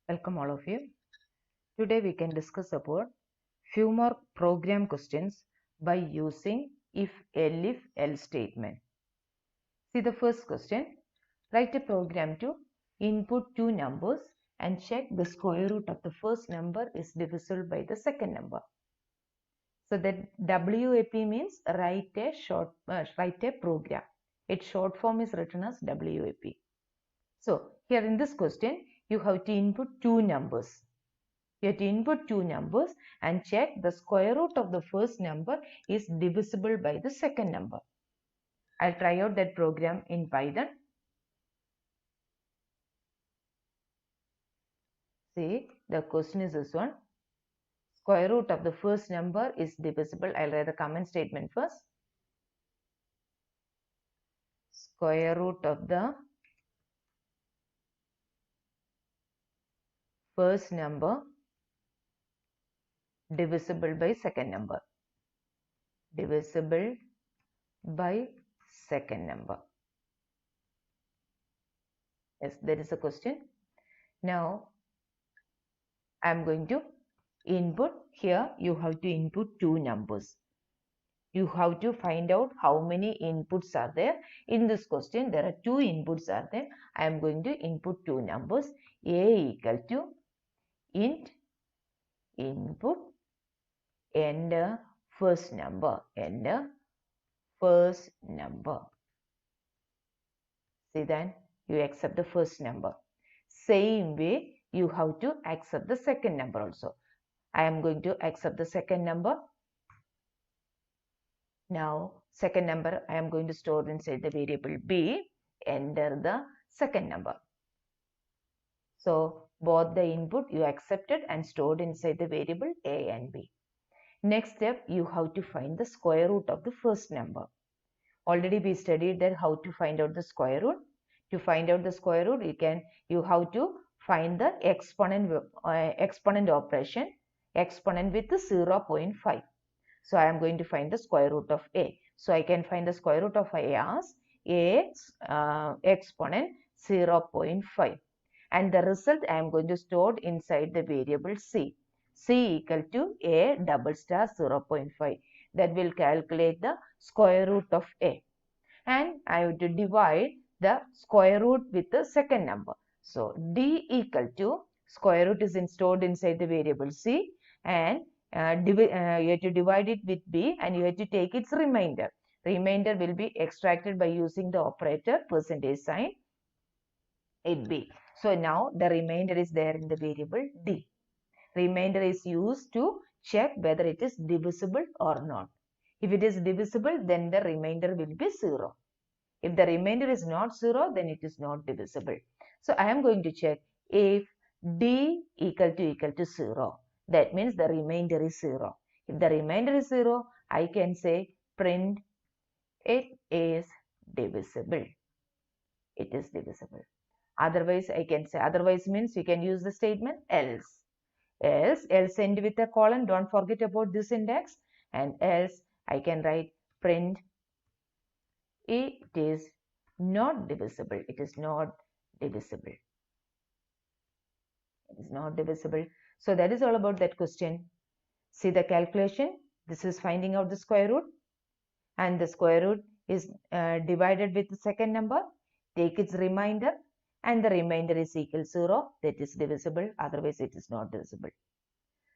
Welcome all of you. Today we can discuss about few more program questions by using if, else statement. See the first question. Write a program to input two numbers and check the square root of the first number is divisible by the second number. So that WAP means write a program. Its short form is written as WAP. So here in this question, you have to input two numbers. You have to input two numbers and check the square root of the first number is divisible by the second number. I'll try out that program in Python. See, the question is this one. Square root of the first number is divisible. I'll write the comment statement first. Square root of the first number divisible by second number. Divisible by second number. Yes, that is a question. Now, I am going to input. Here you have to input two numbers. You have to find out how many inputs are there. In this question, there are two inputs are there. I am going to input two numbers. A equal to int input enter first number. Enter first number. See then you accept the first number. Same way you have to accept the second number also. I am going to accept the second number. Now second number I am going to store inside the variable b. Enter the second number. So both the input you accepted and stored inside the variable a and b. Next step, you have to find the square root of the first number. Already we studied that how to find out the square root. To find out the square root, you have to find the exponent operation, exponent with 0.5. So I am going to find the square root of a. So I can find the square root of a as a exponent 0.5. And the result I am going to store inside the variable c. C equal to a double star 0.5. That will calculate the square root of a. And I have to divide the square root with the second number. So d equal to square root is stored inside the variable c, and you have to divide it with b, and you have to take its remainder. Remainder will be extracted by using the operator percentage sign it b. So now the remainder is there in the variable d. Remainder is used to check whether it is divisible or not. If it is divisible, then the remainder will be 0. If the remainder is not 0, then it is not divisible. So I am going to check if d equal to 0. That means the remainder is 0. If the remainder is 0, I can say print it is divisible. It is divisible. Otherwise, I can say, otherwise means you can use the statement else. Else end with a colon. Don't forget about this index. And else I can write print it is not divisible. It is not divisible. It is not divisible. So that is all about that question. See the calculation. This is finding out the square root, and the square root is divided with the second number. Take its remainder, and the remainder is equal to 0. That is divisible. Otherwise it is not divisible.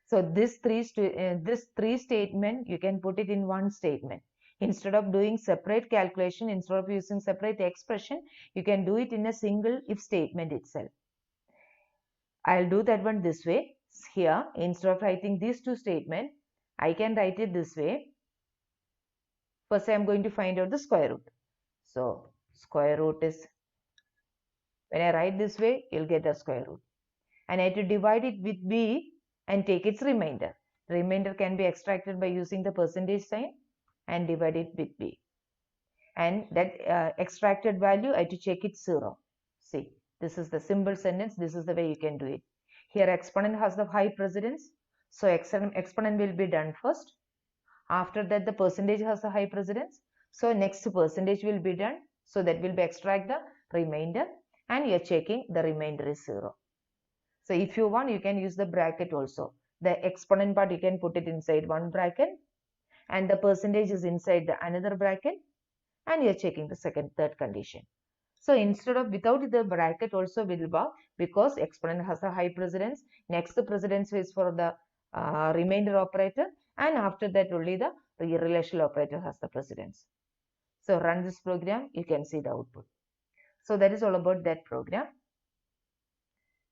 So this three statement you can put it in one statement. Instead of doing separate calculation, instead of using separate expression, you can do it in a single if statement itself. I'll do that one this way. Here, instead of writing these two statements, I can write it this way. First, I am going to find out the square root. So square root is, when I write this way, you'll get the square root. And I have to divide it with b and take its remainder. Remainder can be extracted by using the percentage sign and divide it with b. And that extracted value, I have to check it 0. See, this is the simple sentence. This is the way you can do it. Here exponent has the high precedence. So exponent will be done first. After that, the percentage has a high precedence. So next percentage will be done. So that will be extract the remainder, and you are checking the remainder is 0. So if you want, you can use the bracket also. The exponent part, you can put it inside one bracket and the percentage is inside the another bracket, and you're checking the third condition. So instead of without the bracket also will work, because exponent has a high precedence. Next the precedence is for the remainder operator, and after that only the relational operator has the precedence. So run this program, you can see the output. So that is all about that program.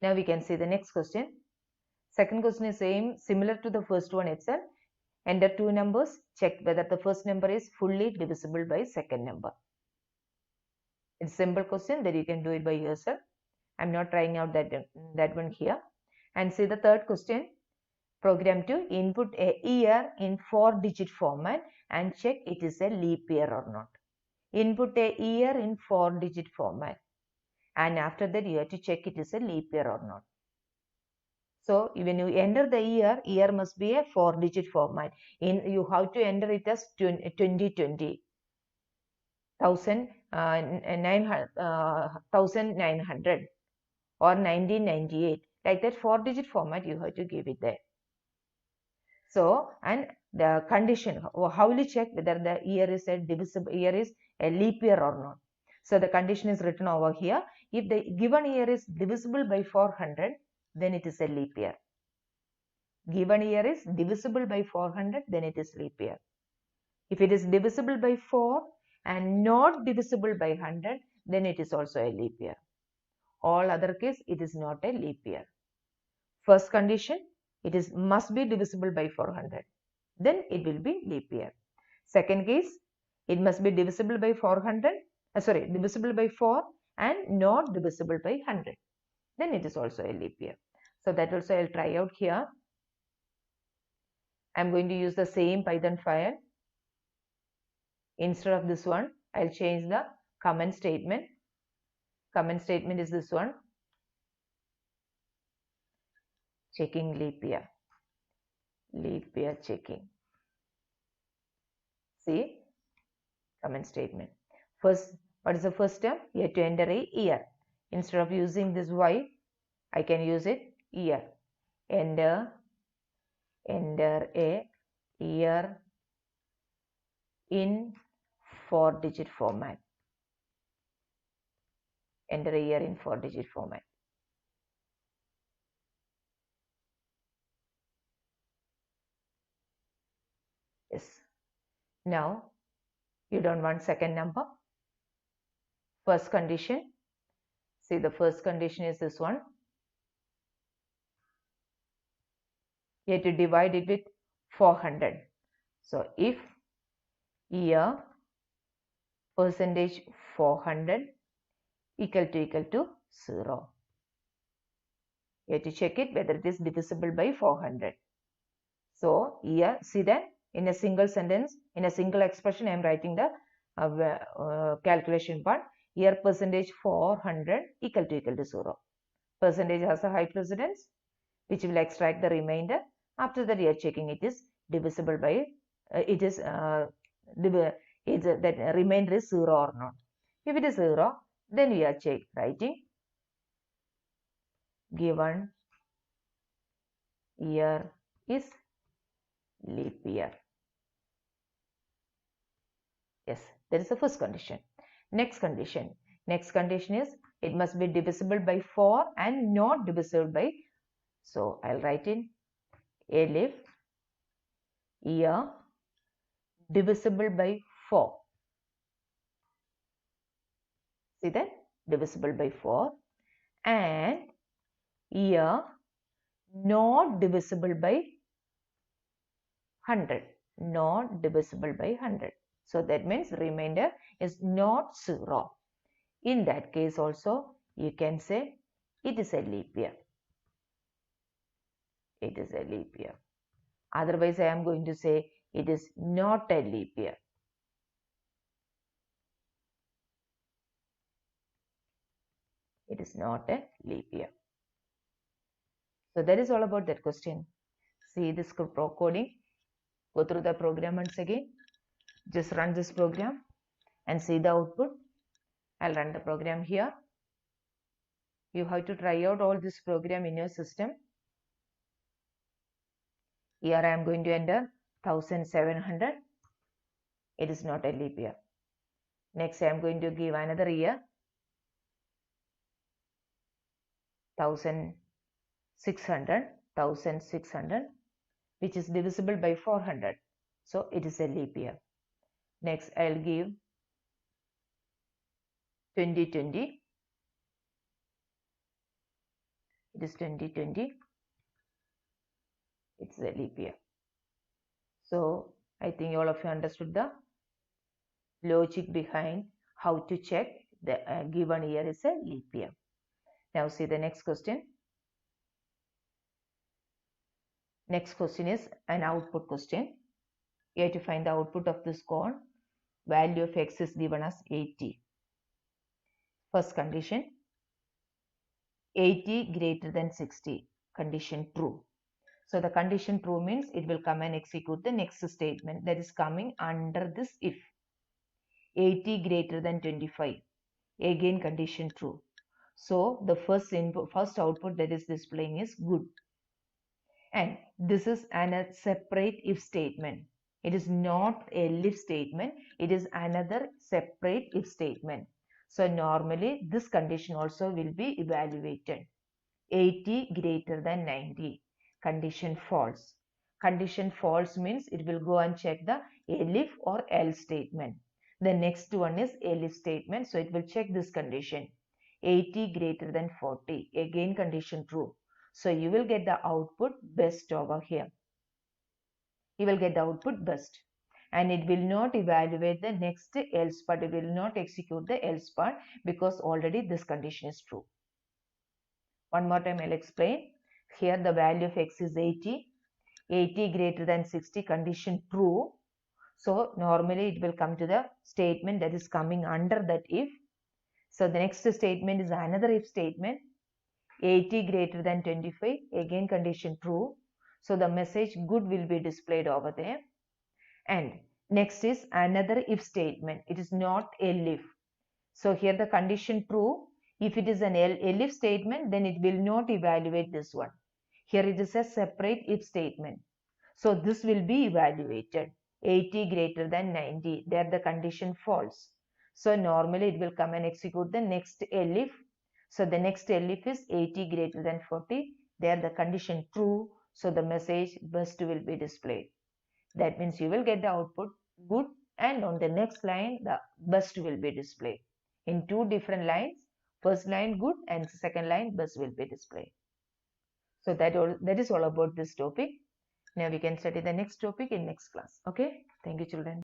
Now we can see the next question. Second question is similar to the first one itself. Enter two numbers, check whether the first number is fully divisible by second number. It's a simple question that you can do it by yourself. I'm not trying out that one here. And see the third question. Program to input a year in 4-digit format and check it is a leap year or not. Input a year in 4-digit format, and after that you have to check it is a leap year or not. So when you enter the year must be a 4-digit format. You have to enter it as 2020, 1900 or 1998, like that 4-digit format you have to give it there. So, and the condition, how will you check whether the year is a divisible year, is a leap year or not? So the condition is written over here. If the given year is divisible by 400, then it is a leap year. Given year is divisible by 400, then it is leap year. If it is divisible by 4 and not divisible by 100, then it is also a leap year. All other case, it is not a leap year. First condition, it is must be divisible by 400. Then it will be leap year. Second case, it must be divisible by divisible by 4 and not divisible by 100. Then it is also a leap year. So that also I'll try out here. I'm going to use the same Python file. Instead of this one, I'll change the comment statement. Comment statement is this one. Checking leap year. Leap year checking. See, comment statement. First, what is the first step? You have to enter a year. Instead of using this Y, I can use it year. Enter a year in 4-digit format. Enter a year in 4-digit format. Yes. Now, you don't want second number. First condition. See, the first condition is this one. You have to divide it with 400. So, if year percentage 400 equal to 0. You have to check it whether it is divisible by 400. So, year, see that in a single sentence, in a single expression, I am writing the calculation part. Year percentage 400 equal to 0. Percentage has a high precedence, which will extract the remainder. After that, you are checking it is divisible by, that remainder is 0 or not. If it is 0, then we are writing given year is leap year. Yes, that is the first condition. Next condition is it must be divisible by 4 and not divisible by. So I'll write in elif year divisible by 4. See that? Divisible by 4 and year not divisible by 100. Not divisible by 100. So that means remainder is not 0. In that case also, you can say it is a leap year. It is a leap year. Otherwise, I am going to say it is not a leap year. It is not a leap year. So that is all about that question. See this coding. Go through the program once again. Just run this program and see the output. I'll run the program here. You have to try out all this program in your system. Here I am going to enter 1700. It is not a leap year. Next I am going to give another year, 1600, which is divisible by 400. So it is a leap year. Next I'll give 2020. It is 2020. It's a leap year. So I think all of you understood the logic behind how to check the given year is a leap year. Now see the next question. Next question is an output question. You have to find the output of this cone. Value of x is given as 80. First condition, 80 greater than 60. Condition true. So the condition true means it will come and execute the next statement that is coming under this if. 80 greater than 25. Again condition true. So the first output that is displaying is good. And this is a separate if statement. It is not a if statement. It is another separate if statement. So normally this condition also will be evaluated. 80 greater than 90. Condition false. Condition false means it will go and check the elif or else statement. The next one is elif statement. So it will check this condition. 80 greater than 40. Again condition true. So you will get the output best over here. You will get the output best. And it will not evaluate the next else part. It will not execute the else part because already this condition is true. One more time I'll explain. Here the value of x is 80. 80 greater than 60, condition true. So normally it will come to the statement that is coming under that if. So the next statement is another if statement. 80 greater than 25, again condition true. So the message good will be displayed over there. And next is another if statement. It is not elif. So here the condition true. If it is an elif statement, then it will not evaluate this one. Here it is a separate if statement. So this will be evaluated. 80 greater than 90. There the condition false. So normally it will come and execute the next elif. So the next elif is 80 greater than 40. There the condition true. So the message best will be displayed. That means you will get the output good, and on the next line the best will be displayed. In two different lines, first line good and second line best will be displayed. So that is all about this topic. Now we can study the next topic in next class. Okay. Thank you, children.